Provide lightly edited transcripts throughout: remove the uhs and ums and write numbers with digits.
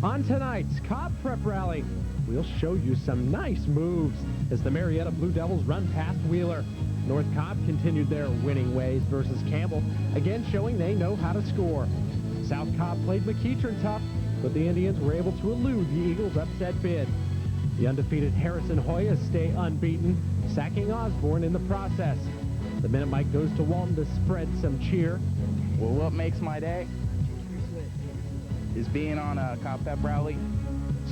On tonight's Cobb Prep Rally, we'll show you some nice moves as the Marietta Blue Devils run past Wheeler. North Cobb continued their winning ways versus Campbell, again showing they know how to score. South Cobb played McEachern tough, but the Indians were able to elude the Eagles' upset bid. The undefeated Harrison Hoyas stay unbeaten, sacking Osborne in the process. The Minute Mike goes to Walton to spread some cheer. Well, what makes my day is being on a Cobb Prep Rally.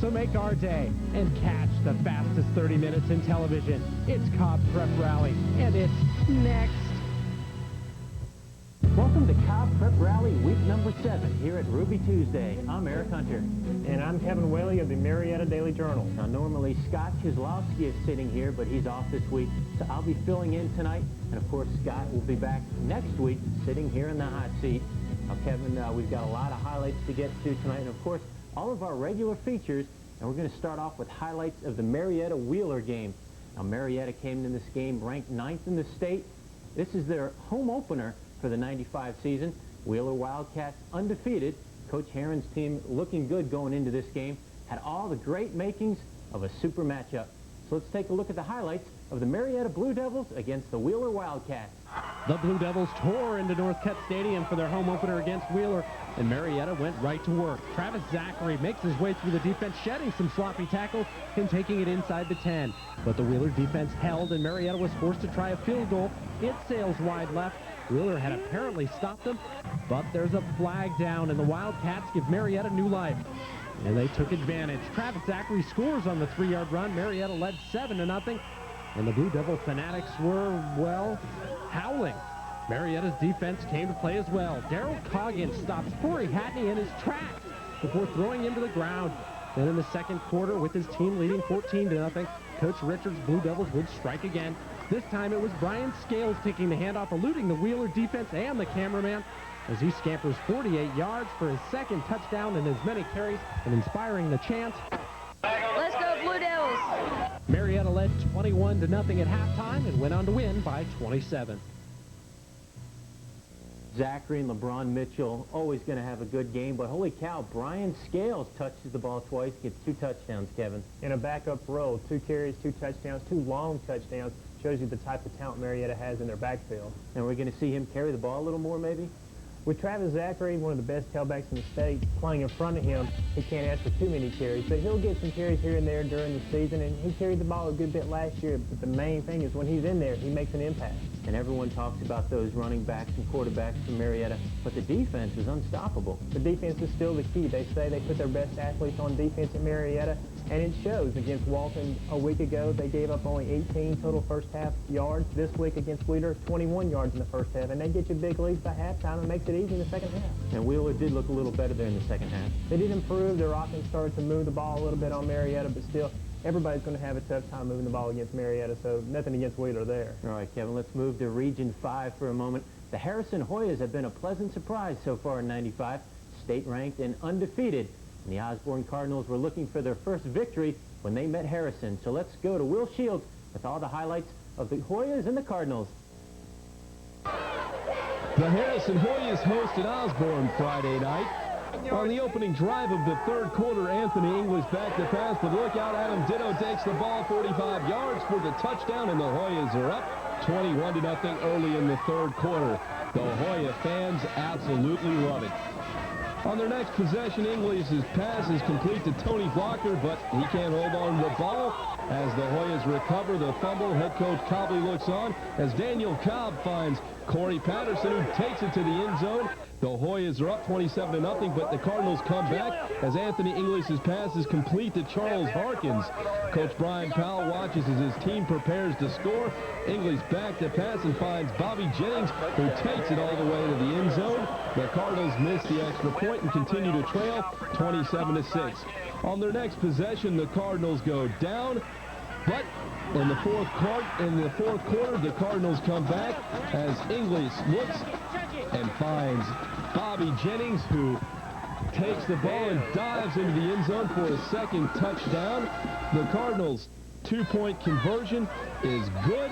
So make our day and catch the fastest 30 minutes in television. It's Cobb Prep Rally, and it's next. Welcome to Cobb Prep Rally week number 7 here at Ruby Tuesday. I'm Eric Hunter. And I'm Kevin Whaley of the Marietta Daily Journal. Now, normally Scott Chyslowski is sitting here, but he's off this week, so I'll be filling in tonight. And of course, Scott will be back next week, sitting here in the hot seat. Now, Kevin, we've got a lot of highlights to get to tonight, and of course, all of our regular features, and we're going to start off with highlights of the Marietta-Wheeler game. Now, Marietta came in this game ranked 9th in the state. This is their home opener for the 95 season. Wheeler Wildcats undefeated. Coach Herron's team looking good going into this game. Had all the great makings of a super matchup. So let's take a look at the highlights of the Marietta Blue Devils against the Wheeler Wildcats. The Blue Devils tore into Northcutt Stadium for their home opener against Wheeler, and Marietta went right to work. Travis Zachary makes his way through the defense, shedding some sloppy tackles and taking it inside the 10. But the Wheeler defense held, and Marietta was forced to try a field goal. It sails wide left. Wheeler had apparently stopped them, but there's a flag down, and the Wildcats give Marietta new life. And they took advantage. Travis Zachary scores on the 3-yard run. Marietta led 7-0, and the Blue Devil fanatics were, well, howling. Marietta's defense came to play as well. Darrell Coggins stops Corey Hatney in his tracks before throwing him to the ground. Then in the second quarter, with his team leading 14-0, Coach Richards' Blue Devils would strike again. This time it was Brian Scales taking the handoff, eluding the Wheeler defense and the cameraman as he scampers 48 yards for his second touchdown in as many carries and inspiring the chant, "Let's go Blue Devils!" Marietta led 21-0 at halftime and went on to win by 27. Zachary and LeBron Mitchell always going to have a good game, but holy cow, Brian Scales touches the ball twice, gets 2 touchdowns, Kevin. In a backup role, 2 carries, 2 touchdowns, 2 long touchdowns. Shows you the type of talent Marietta has in their backfield. And we're going to see him carry the ball a little more, maybe? With Travis Zachary, one of the best tailbacks in the state, playing in front of him, he can't ask for too many carries, but he'll get some carries here and there during the season, and he carried the ball a good bit last year, but the main thing is when he's in there, he makes an impact. And everyone talks about those running backs and quarterbacks from Marietta, but the defense is unstoppable. The defense is still the key. They say they put their best athletes on defense at Marietta, and it shows. Against Walton a week ago, they gave up only 18 total first half yards. This week against Wheeler, 21 yards in the first half, and they get you big leads by halftime and makes it easy in the second half. And Wheeler did look a little better there in the second half. They did improve. Their offense started to move the ball a little bit on Marietta, but still, everybody's going to have a tough time moving the ball against Marietta, so nothing against Wheeler there. All right, Kevin, let's move to Region 5 for a moment. The Harrison Hoyas have been a pleasant surprise so far in 95, state-ranked and undefeated. And the Osborne Cardinals were looking for their first victory when they met Harrison. So let's go to Will Shields with all the highlights of the Hoyas and the Cardinals. The Harrison Hoyas hosted Osborne Friday night. On the opening drive of the third quarter, Anthony English back to pass, but look out, Adam Ditto takes the ball 45 yards for the touchdown, and the Hoyas are up 21-0 early in the third quarter. The Hoya fans absolutely love it. On their next possession, English's pass is complete to Tony Blocker, but he can't hold on to the ball. As the Hoyas recover the fumble, head coach Cobley looks on as Daniel Cobb finds Corey Patterson, who takes it to the end zone. The Hoyas are up 27-0, but the Cardinals come back as Anthony English's pass is complete to Charles Harkins. Coach Brian Powell watches as his team prepares to score. English back to pass and finds Bobby Jennings, who takes it all the way to the end zone. The Cardinals miss the extra point and continue to trail 27-6. On their next possession, the Cardinals go down, but in the fourth quarter, the Cardinals come back as English looks and finds Bobby Jennings, who takes the ball and dives into the end zone for a second touchdown. The Cardinals' 2-point conversion is good,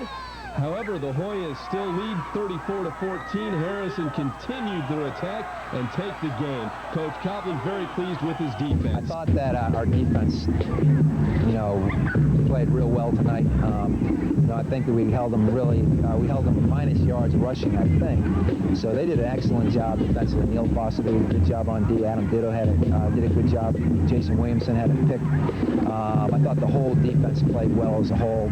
However, the Hoyas still lead 34-14. Harrison continued their attack and take the game. Coach Copley very pleased with his defense. I thought that our defense, played real well tonight. I think that we held them minus yards rushing, I think. So they did an excellent job defensively. Neil Foster did a good job on D. Adam Ditto did a good job. Jason Williamson had a pick. I thought the whole defense played well as a whole.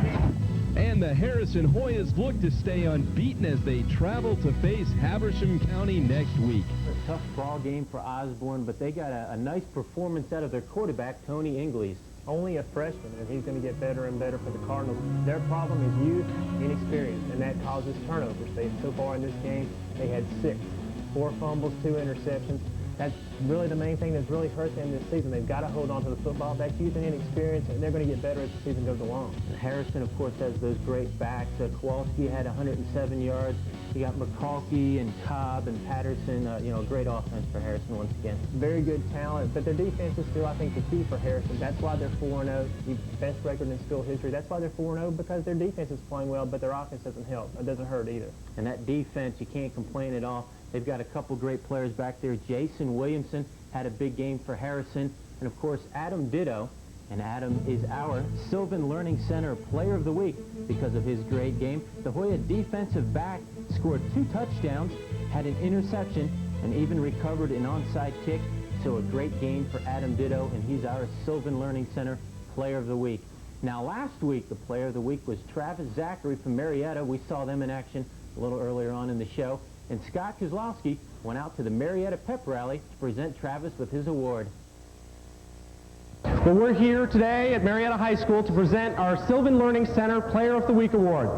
And the Harrison Hoyas look to stay unbeaten as they travel to face Habersham County next week. A tough ball game for Osborne, but they got a nice performance out of their quarterback, Tony Ingles. Only a freshman, and he's going to get better and better for the Cardinals. Their problem is youth, inexperience, and that causes turnovers. So far in this game, they had 6. 4 fumbles, 2 interceptions. That's really the main thing that's really hurt them this season. They've got to hold on to the football. That's youth and inexperience, and they're going to get better as the season goes along. And Harrison, of course, has those great backs. Kowalski had 107 yards. You got McCalkey and Cobb and Patterson. A great offense for Harrison once again. Very good talent, but their defense is still, I think, the key for Harrison. That's why they're 4-0, the best record in school history. That's why they're 4-0, because their defense is playing well, but their offense doesn't help. It doesn't hurt either. And that defense, you can't complain at all. They've got a couple great players back there. Jason Williamson had a big game for Harrison. And, of course, Adam Ditto. And Adam is our Sylvan Learning Center Player of the Week because of his great game. The Hoya defensive back scored 2 touchdowns, had an interception, and even recovered an onside kick. So a great game for Adam Ditto, and he's our Sylvan Learning Center Player of the Week. Now, last week, the Player of the Week was Travis Zachary from Marietta. We saw them in action a little earlier on in the show. And Scott Kozlowski went out to the Marietta Pep Rally to present Travis with his award. Well, we're here today at Marietta High School to present our Sylvan Learning Center Player of the Week Award.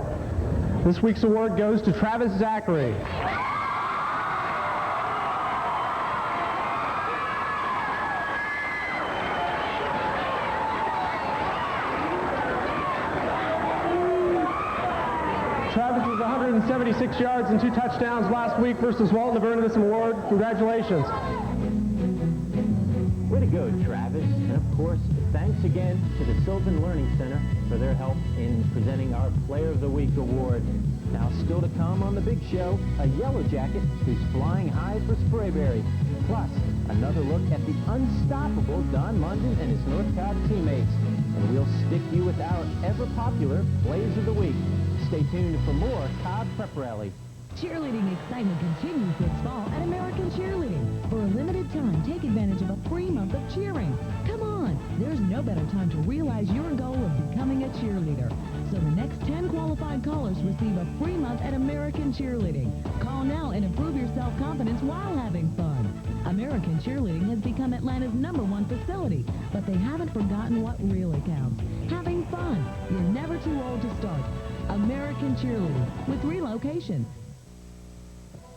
This week's award goes to Travis Zachary. Travis was 176 yards and 2 touchdowns last week versus Walton to earn this award. Congratulations. Way to go, Travis. And, of course, thanks again to the Sylvan Learning Center for their help in presenting our Player of the Week award. Now, still to come on the big show, a Yellow Jacket who's flying high for Sprayberry. Plus, another look at the unstoppable Don Munden and his North Cobb teammates. And we'll stick you with our ever-popular Plays of the Week. Stay tuned for more Cobb Prep Rally. Cheerleading excitement continues this fall at American Cheerleading. For a limited time, take advantage of a free month of cheering. Come on, there's no better time to realize your goal of becoming a cheerleader. So the next 10 qualified callers receive a free month at American Cheerleading. Call now and improve your self-confidence while having fun. American Cheerleading has become Atlanta's #1 facility, but they haven't forgotten what really counts. Having fun. You're never too old to start. American Cheerleading with 3 locations.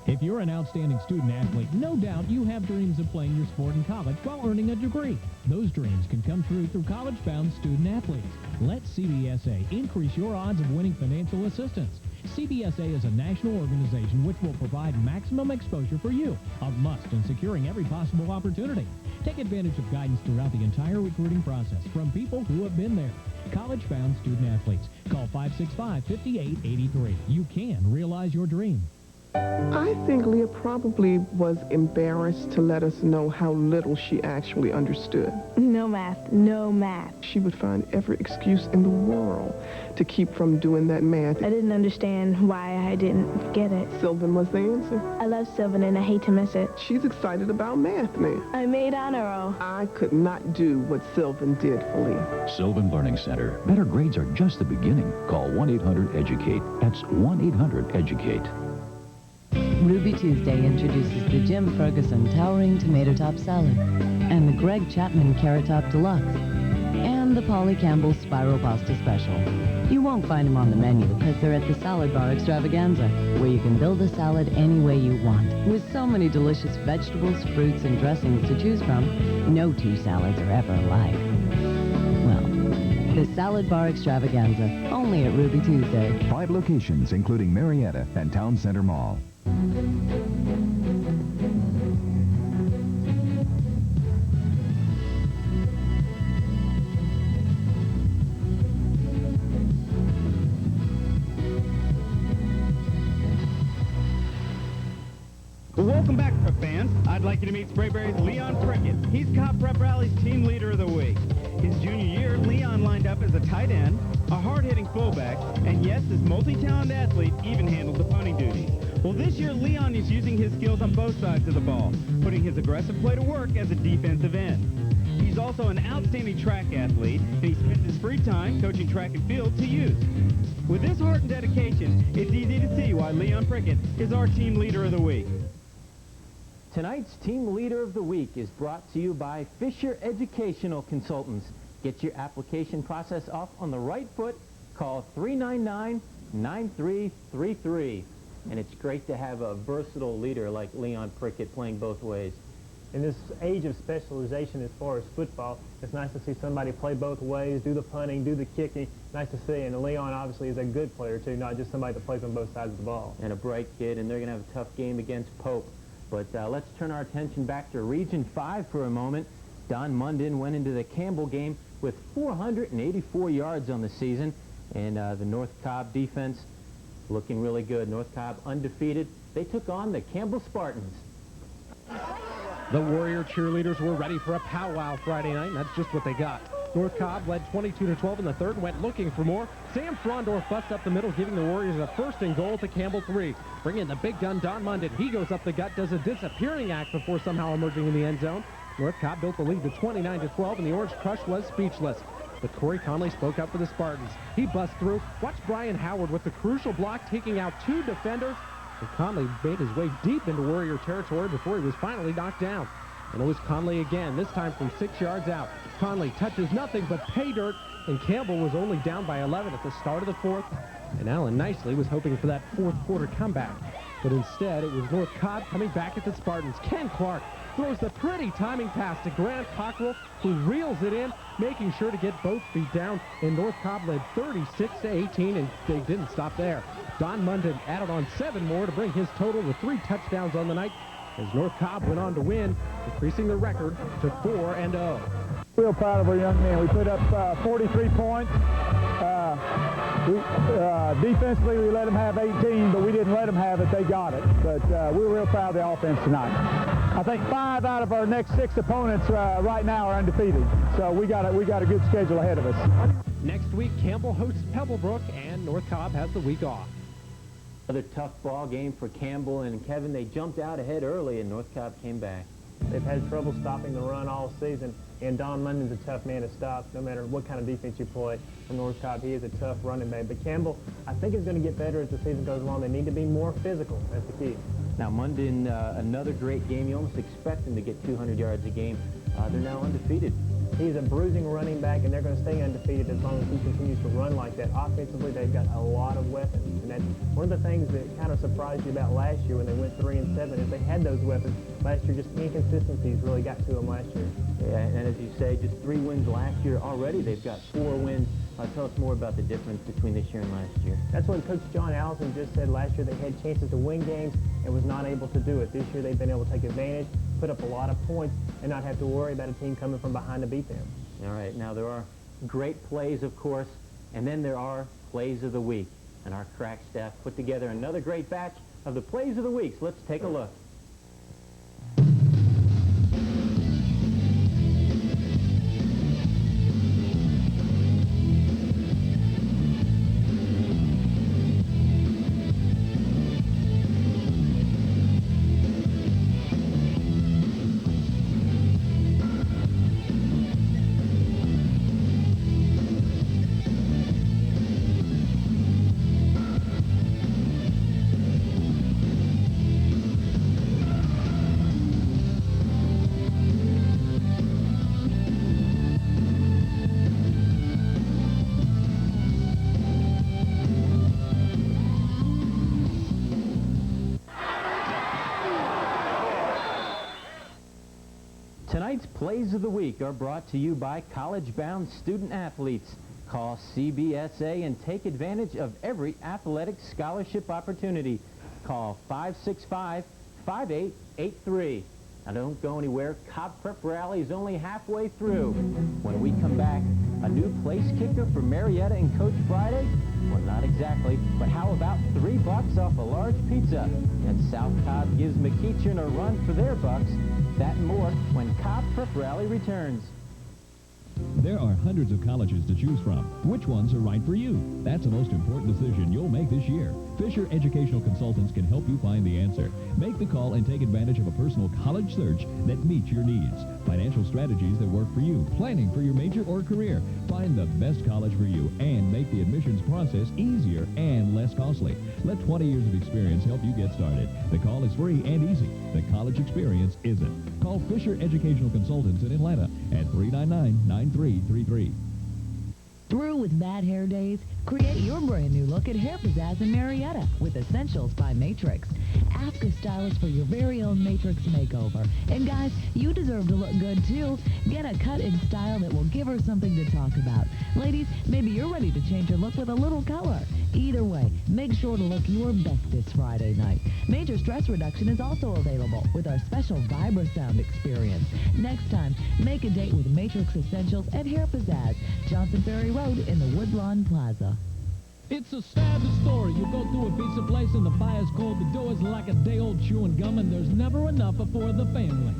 If you're an outstanding student athlete, no doubt you have dreams of playing your sport in college while earning a degree. Those dreams can come true through college-bound student athletes. Let CBSA increase your odds of winning financial assistance. CBSA is a national organization which will provide maximum exposure for you, a must in securing every possible opportunity. Take advantage of guidance throughout the entire recruiting process from people who have been there. College-bound student athletes. Call 565-5883. You can realize your dream. I think Leah probably was embarrassed to let us know how little she actually understood. No math, no math. She would find every excuse in the world to keep from doing that math. I didn't understand why I didn't get it. Sylvan was the answer. I love Sylvan and I hate to miss it. She's excited about math now. I made honor roll. I could not do what Sylvan did for Leah. Sylvan Learning Center. Better grades are just the beginning. Call 1-800-EDUCATE. That's 1-800-EDUCATE. Ruby Tuesday introduces the Jim Ferguson Towering Tomato Top Salad and the Greg Chapman Carrot Top Deluxe and the Polly Campbell Spiral Pasta Special. You won't find them on the menu because they're at the Salad Bar Extravaganza, where you can build a salad any way you want. With so many delicious vegetables, fruits, and dressings to choose from, no 2 salads are ever alike. Well, the Salad Bar Extravaganza, only at Ruby Tuesday. 5 locations, including Marietta and Town Center Mall. Welcome back, prep fans. I'd like you to meet Sprayberry's Leon Prickett. He's Cobb Prep Rally's team leader of the week. His junior year, Leon lined up as a tight end, a hard-hitting fullback, and yes, this multi-talented athlete even handled the punting duties. Well, this year, Leon is using his skills on both sides of the ball, putting his aggressive play to work as a defensive end. He's also an outstanding track athlete, and he spends his free time coaching track and field to youth. With this heart and dedication, it's easy to see why Leon Prickett is our team leader of the week. Tonight's Team Leader of the Week is brought to you by Fisher Educational Consultants. Get your application process off on the right foot. Call 399-9333. And it's great to have a versatile leader like Leon Prickett playing both ways. In this age of specialization as far as football, it's nice to see somebody play both ways, do the punting, do the kicking. Nice to see. And Leon obviously is a good player, too, not just somebody that plays on both sides of the ball. And a bright kid, and they're going to have a tough game against Pope. But let's turn our attention back to Region 5 for a moment. Don Munden went into the Campbell game with 484 yards on the season, and the North Cobb defense looking really good. North Cobb undefeated. They took on the Campbell Spartans. The Warrior cheerleaders were ready for a powwow Friday night, and that's just what they got. North Cobb led 22-12 in the third and went looking for more. Sam Frondorf busts up the middle, giving the Warriors a first and goal to Campbell 3. Bring in the big gun, Don Munden. He goes up the gut, does a disappearing act before somehow emerging in the end zone. North Cobb built the lead to 29-12, and the Orange Crush was speechless. But Corey Conley spoke up for the Spartans. He busts through. Watch Brian Howard with the crucial block, taking out 2 defenders. And Conley made his way deep into Warrior territory before he was finally knocked down. And it was Conley again, this time from 6 yards out. Conley touches nothing but pay dirt, and Campbell was only down by 11 at the start of the fourth. And Allen Nicely was hoping for that fourth quarter comeback. But instead, it was North Cobb coming back at the Spartans. Ken Clark throws the pretty timing pass to Grant Cockrell, who reels it in, making sure to get both feet down. And North Cobb led 36-18, and they didn't stop there. Don Munden added on 7 more to bring his total to 3 touchdowns on the night, as North Cobb went on to win, increasing the record to 4-0. Real proud of our young men. We put up 43 points. Defensively, we let them have 18, but we didn't let them have it. They got it. But we're real proud of the offense tonight. I think 5 out of our next 6 opponents right now are undefeated. So we got a good schedule ahead of us. Next week, Campbell hosts Pebblebrook, and North Cobb has the week off. Another tough ball game for Campbell and Kevin. They jumped out ahead early, and North Cobb came back. They've had trouble stopping the run all season, and Don Munden's a tough man to stop no matter what kind of defense you play. For North Cobb, he is a tough running back. But Campbell, I think, is going to get better as the season goes along. They need to be more physical. That's the key. Now, Munden, another great game. You almost expect them to get 200 yards a game. They're now undefeated. He's a bruising running back, and they're going to stay undefeated as long as he continues to run like that. Offensively, they've got a lot of weapons, and that's one of the things that kind of surprised you about last year when they went 3-7 is they had those weapons. Last year, just inconsistencies really got to them last year. Yeah, and as you say, just 3 wins last year. Already they've got 4 wins. Tell us more about the difference between this year and last year. That's what Coach John Allison just said. Last year they had chances to win games and was not able to do it. This year they've been able to take advantage, put up a lot of points, and not have to worry about a team coming from behind to beat them. All right, now there are great plays, of course, and then there are plays of the week. And our crack staff put together another great batch of the plays of the week. So let's take a look. Tonight's Plays of the Week are brought to you by college-bound student-athletes. Call CBSA and take advantage of every athletic scholarship opportunity. Call 565-5883. Now don't go anywhere. Cobb Prep Rally is only halfway through. When we come back, a new place kicker for Marietta and Coach Friday? Well, not exactly, but how about $3 off a large pizza? And South Cobb gives McEachern a run for their bucks. That and more when Cobb Prep Rally returns. There are hundreds of colleges to choose from. Which ones are right for you? That's the most important decision you'll make this year. Fisher Educational Consultants can help you find the answer. Make the call and take advantage of a personal college search that meets your needs. Financial strategies that work for you. Planning for your major or career. Find the best college for you and make the admissions process easier and less costly. Let 20 years of experience help you get started. The call is free and easy. The college experience isn't. Call Fisher Educational Consultants in Atlanta at 399-9333. Through with bad hair days? Create your brand new look at Hair Pizzazz in Marietta with Essentials by Matrix. Ask a stylist for your very own Matrix makeover. And guys, you deserve to look good too. Get a cut and style that will give her something to talk about. Ladies, maybe you're ready to change your look with a little color. Either way, make sure to look your best this Friday night. Major stress reduction is also available with our special Vibra-Sound experience. Next time, make a date with Matrix Essentials at Hair Pizzazz, Johnson Ferry Road in the Woodlawn Plaza. It's a sad story. You go to a pizza place and the fire's cold, the dough is like a day-old chewing gum, and there's never enough for the family.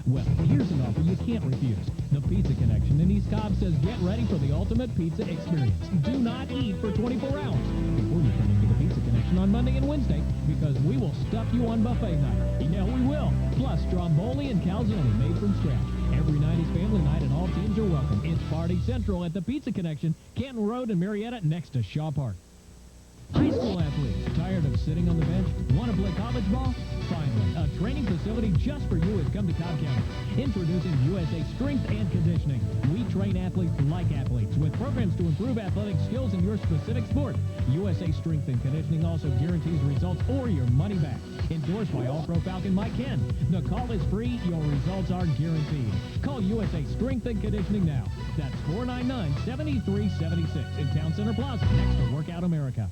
Well, here's an offer you can't refuse. The Pizza Connection in East Cobb says get ready for the ultimate pizza experience. Do not eat for 24 hours before you come into the Pizza Connection on Monday and Wednesday, because we will stuff you on buffet night. You know we will. Plus, stromboli and calzone made from scratch. Every night is family night and all teams are welcome. It's Party Central at the Pizza Connection, Canton Road in Marietta next to Shaw Park. High school athletes, tired of sitting on the bench? Want to play college ball? Finally, a training facility just for you has come to Cobb County. Introducing USA Strength and Conditioning. We train athletes like athletes with programs to improve athletic skills in your specific sport. USA Strength and Conditioning also guarantees results or your money back. Endorsed by All-Pro Falcon Mike Ken. The call is free. Your results are guaranteed. Call USA Strength and Conditioning now. That's 499-7376 in Town Center Plaza next to Workout America.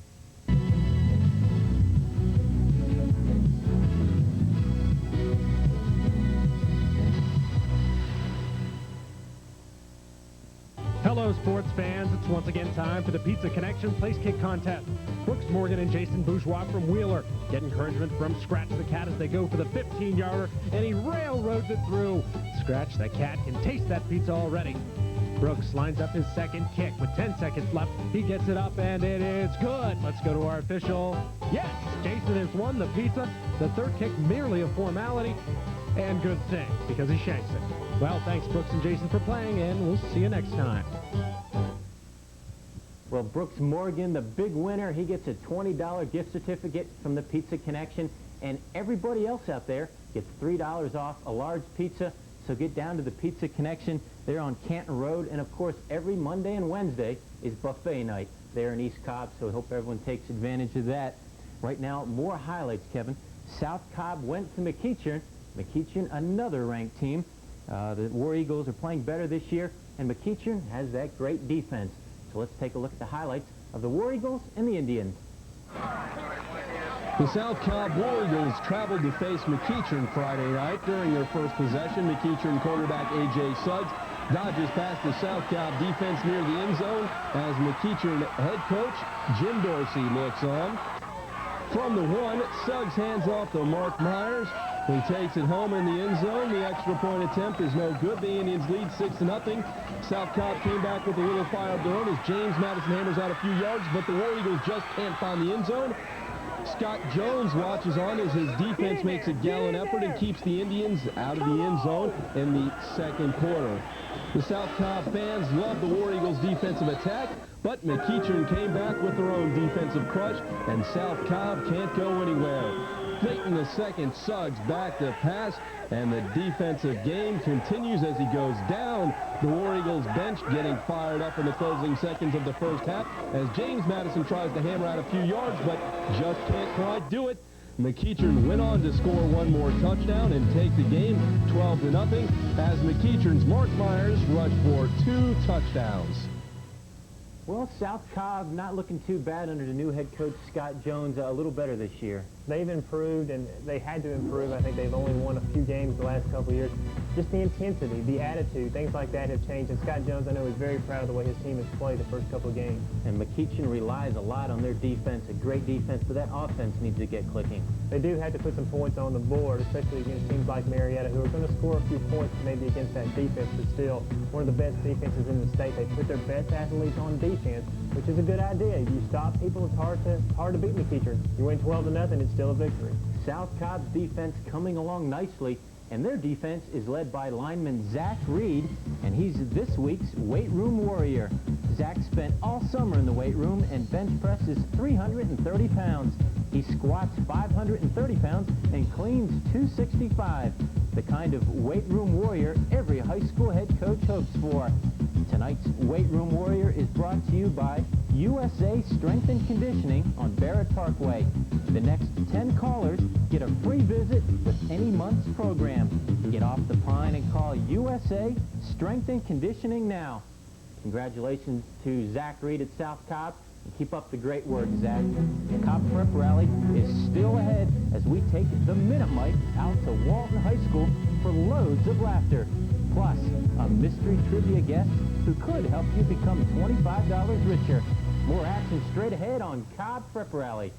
Hello, sports fans. It's once again time for the Pizza Connection Place Kick Contest. Brooks Morgan and Jason Bourgeois from Wheeler get encouragement from Scratch the Cat as they go for the 15-yarder, and he railroads it through. Scratch the Cat can taste that pizza already. Brooks lines up his second kick with 10 seconds left. He gets it up, and it is good. Let's go to our official. Yes, Jason has won the pizza. The third kick merely a formality, and good thing, because he shanks it. Well, thanks, Brooks and Jason, for playing, and we'll see you next time. Well, Brooks Morgan, the big winner, he gets a $20 gift certificate from the Pizza Connection, and everybody else out there gets $3 off a large pizza. So get down to the Pizza Connection. They're on Canton Road, and of course, every Monday and Wednesday is buffet night there in East Cobb, so I hope everyone takes advantage of that. Right now, more highlights, Kevin. South Cobb went to McEachern. McEachern, another ranked team. The War Eagles are playing better this year, and McEachern has that great defense. So let's take a look at the highlights of the War Eagles and the Indians. The South Cobb War Eagles traveled to face McEachern Friday night. During their first possession, McEachern quarterback A.J. Suggs dodges past the South Cobb defense near the end zone as McEachern head coach Jim Dorsey looks on. From the 1, Suggs hands off to Mark Myers. He takes it home in the end zone. The extra point attempt is no good. The Indians lead 6-0. South Cobb came back with a little fire of their own as James Madison hammers out a few yards, but the War Eagles just can't find the end zone. Scott Jones watches on as his defense makes a gallant effort and keeps the Indians out of the end zone in the second quarter. The South Cobb fans love the War Eagles' defensive attack, but McEachern came back with their own defensive crush, and South Cobb can't go anywhere. Late in the second, Suggs back to pass, and the defensive game continues as he goes down. The War Eagles bench getting fired up in the closing seconds of the first half as James Madison tries to hammer out a few yards, but just can't quite do it. McEachern went on to score one more touchdown and take the game 12-0 as McEachern's Mark Myers rushed for 2 touchdowns. Well, South Cobb not looking too bad under the new head coach Scott Jones, a little better this year. they've improved, and they had to improve. I think they've only won a few games the last couple of years. Just the intensity, the attitude, things like that have changed. And Scott Jones, I know, is very proud of the way his team has played the first couple of games. And McEachin relies a lot on their defense, a great defense, but that offense needs to get clicking. They do have to put some points on the board, especially against teams like Marietta, who are going to score a few points maybe against that defense, but still one of the best defenses in the state. They put their best athletes on defense, which is a good idea. If you stop people, it's hard to beat McEachin. You win 12-0, it's still a victory. South Cobb's defense coming along nicely, and their defense is led by lineman Zach Reed, and he's this week's weight room warrior. Zach spent all summer in the weight room and bench presses 330 pounds. He squats 530 pounds and cleans 265. The kind of weight room warrior every high school head coach hopes for. Tonight's weight room warrior is brought to you by USA Strength and Conditioning on Barrett Parkway. The next 10 callers get a free visit with any month's program. Get off the pine and call USA Strength and Conditioning now. Congratulations to Zach Reed at South Cobb. And keep up the great work, Zach. The Cobb Prep Rally is still ahead as we take the Minute Mike out to Walton High School for loads of laughter. Plus, a mystery trivia guest who could help you become $25 richer. More action straight ahead on Cobb Prep Rally.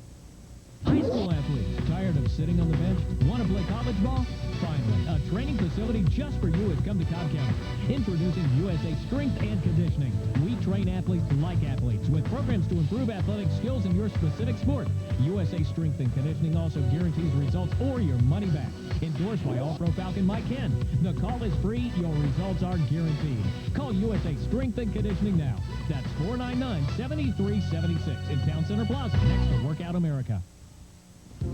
High school athletes, tired of sitting on the bench? Want to play college ball? Finally, a training facility just for you has come to Cobb County. Introducing USA Strength and Conditioning. We train athletes like athletes with programs to improve athletic skills in your specific sport. USA Strength and Conditioning also guarantees results or your money back. Endorsed by All-Pro Falcon Mike Ken. The call is free. Your results are guaranteed. Call USA Strength and Conditioning now. That's 499-7376 in Town Center Plaza next to Workout America.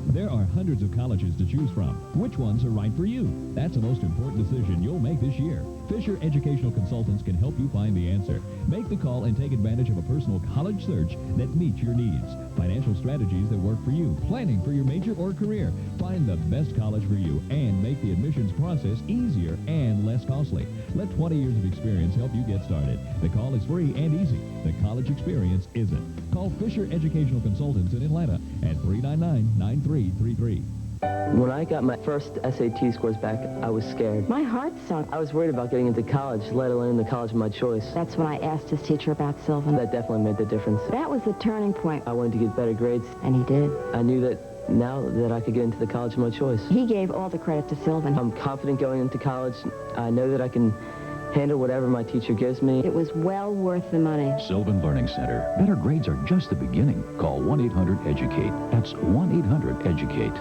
There are hundreds of colleges to choose from. Which ones are right for you? That's the most important decision you'll make this year. Fisher Educational Consultants can help you find the answer. Make the call and take advantage of a personal college search that meets your needs. Financial strategies that work for you. Planning for your major or career. Find the best college for you and make the admissions process easier and less costly. Let 20 years of experience help you get started. The call is free and easy. The college experience isn't. Call Fisher Educational Consultants in Atlanta at 399-9333. When I got my first SAT scores back, I was scared. My heart sunk. I was worried about getting into college, let alone the college of my choice. That's when I asked his teacher about Sylvan. That definitely made the difference. That was the turning point. I wanted to get better grades. And he did. I knew that now that I could get into the college of my choice. He gave all the credit to Sylvan. I'm confident going into college. I know that I can handle whatever my teacher gives me. It was well worth the money. Sylvan Learning Center. Better grades are just the beginning. Call 1-800-EDUCATE. That's 1-800-EDUCATE.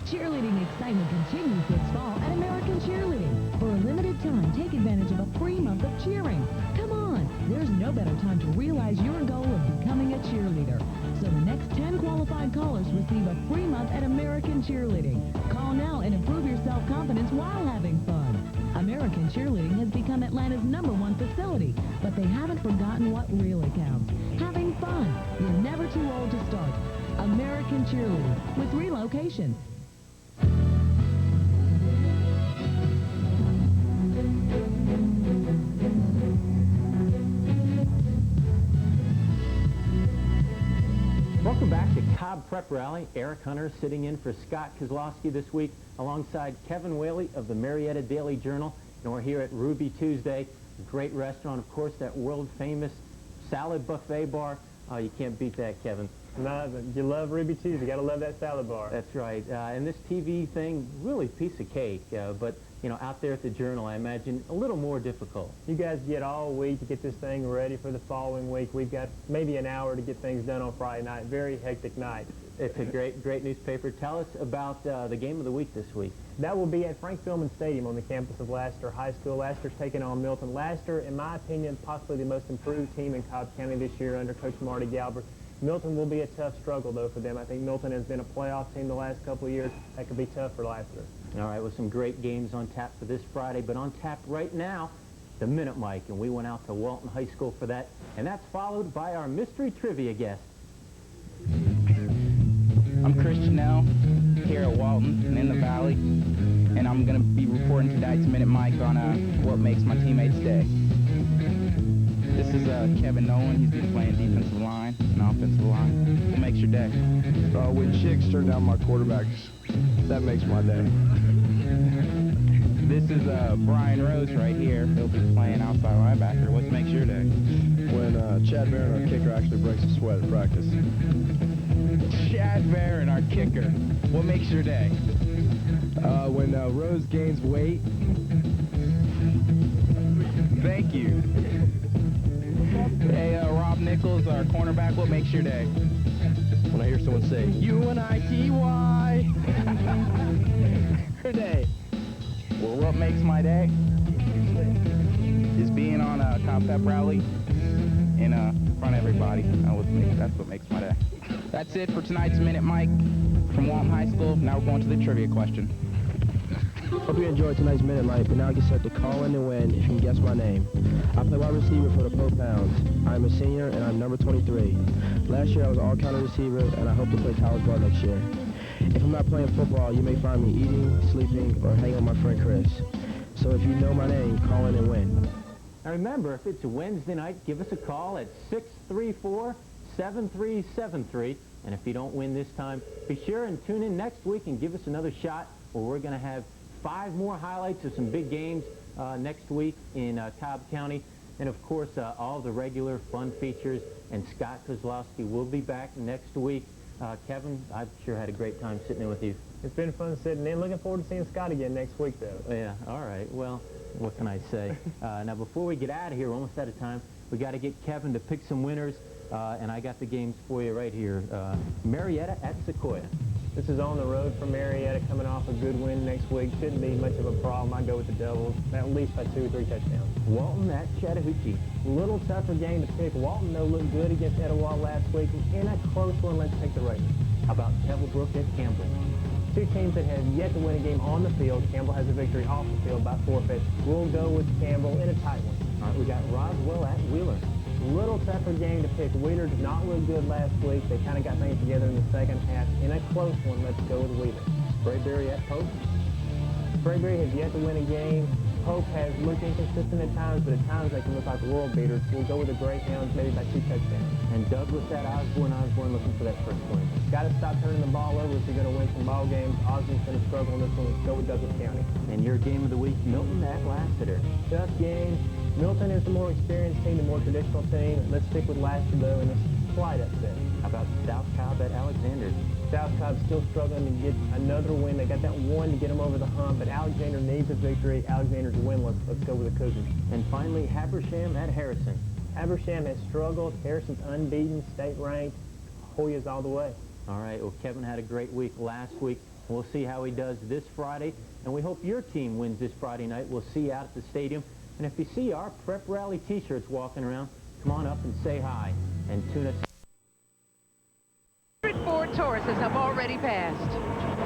Cheerleading excitement continues this fall at American Cheerleading. For a limited time, take advantage of a free month of cheering. Come on, there's no better time to realize your goal of becoming a cheerleader. So the next 10 qualified callers receive a free month at American Cheerleading. Call now and improve your self-confidence while having fun. American Cheerleading has become Atlanta's #1 facility, but they haven't forgotten what really counts. Having fun. You're never too old to start. American Cheerleading with 3 locations. Welcome back to Cobb Prep Rally. Eric Hunter sitting in for Scott Kozlowski this week alongside Kevin Whaley of the Marietta Daily Journal. And we're here at Ruby Tuesday, a great restaurant, of course, that world-famous salad buffet bar. Oh, you can't beat that, Kevin. No, but you love Ruby Tuesday. You got to love that salad bar. That's right. And this TV thing, really piece of cake. But, you know, out there at the Journal, I imagine a little more difficult. You guys get all week to get this thing ready for the following week. We've got maybe an hour to get things done on Friday night. Very hectic night. It's a great newspaper. Tell us about the game of the week this week. That will be at Frank Philman Stadium on the campus of Laster High School. Laster's taking on Milton. Laster, in my opinion, possibly the most improved team in Cobb County this year under Coach Marty Galbert. Milton will be a tough struggle, though, for them. I think Milton has been a playoff team the last couple of years. That could be tough for Laster. All right, with some great games on tap for this Friday, but on tap right now, the Minute Mike, and we went out to Walton High School for that, and that's followed by our mystery trivia guest. I'm Christian now, here at Walton and in the Valley, and I'm going to be reporting tonight's Minute Mike on what makes my teammates day. This is Kevin Nolan. He's been playing defensive line and offensive line. What makes your day? When chicks turn down my quarterbacks, that makes my day. This is Brian Rose right here. He'll be playing outside linebacker. What makes your day? When Chad Barron, our kicker, actually breaks a sweat at practice. Chad Barron, our kicker. What makes your day? When Rose gains weight. Thank you. Hey, Rob Nichols, our cornerback. What makes your day? When I hear someone say, U-N-I-T-Y. Your day. Well, what makes my day is being on a Cop Pep rally in front of everybody. That's what makes my day. That's it for tonight's Minute Mike from Walton High School. Now we're going to the trivia question. Hope you enjoyed tonight's Minute Mike, but now I get set to call in and win if you can guess my name. I play wide receiver for the Pope Hounds. I'm a senior and I'm number 23. Last year I was all-county receiver and I hope to play college ball next year. If I'm not playing football, you may find me eating, sleeping, or hanging with my friend Chris. So if you know my name, call in and win. Now remember, if it's a Wednesday night, give us a call at 634-7373. And if you don't win this time, be sure and tune in next week and give us another shot where we're going to have 5 more highlights of some big games next week in Cobb County. And of course, all the regular fun features. And Scott Kozlowski will be back next week. Kevin, I've sure had a great time sitting in with you. It's been fun sitting in. Looking forward to seeing Scott again next week, though. Yeah, all right. Well, what can I say? Now, before we get out of here, we're almost out of time, we got to get Kevin to pick some winners. And I got the games for you right here. Marietta at Sequoia. This is on the road for Marietta, coming off a good win next week. Shouldn't be much of a problem. I go with the Devils, at least by 2 or 3 touchdowns. Walton at Chattahoochee. A little tougher game to pick. Walton, though, looked good against Etowah last week. In a close one, let's take the Raiders. How about Pebblebrook at Campbell? 2 teams that have yet to win a game on the field. Campbell has a victory off the field by forfeit. We'll go with Campbell in a tight one. All right, we got Roswell at Wheeler. Little tougher game to pick. Wheeler did not look good last week. They kind of got things together in the second half. In a close one, let's go with Wheeler. Sprayberry at Pope. Sprayberry has yet to win a game. Pope has looked inconsistent at times, but at times they can look like world beaters. We'll go with the Greyhounds, maybe by 2 touchdowns. And Douglas at Osborne. Osborne looking for that first win. Got to stop turning the ball over if you're going to win some ball games. Osborne's going to struggle in this one. Let's go with Douglas County. And your game of the week, Milton at Lassiter. Tough game. Milton is the more experienced team, the more traditional team. Let's stick with Lassiter, though, in a slight upset. How about South Cobb at Alexander? South Cobb still struggling to get another win. They got that one to get them over the hump, but Alexander needs a victory. Alexander's winless. Let's go with the Cougars. And finally, Habersham at Harrison. Habersham has struggled. Harrison's unbeaten, state ranked. Hoyas all the way. All right. Well, Kevin had a great week last week. We'll see how he does this Friday. And we hope your team wins this Friday night. We'll see you out at the stadium. And if you see our Prep Rally T-shirts walking around, come on up and say hi. And tune us. 104 Tauruses have already passed.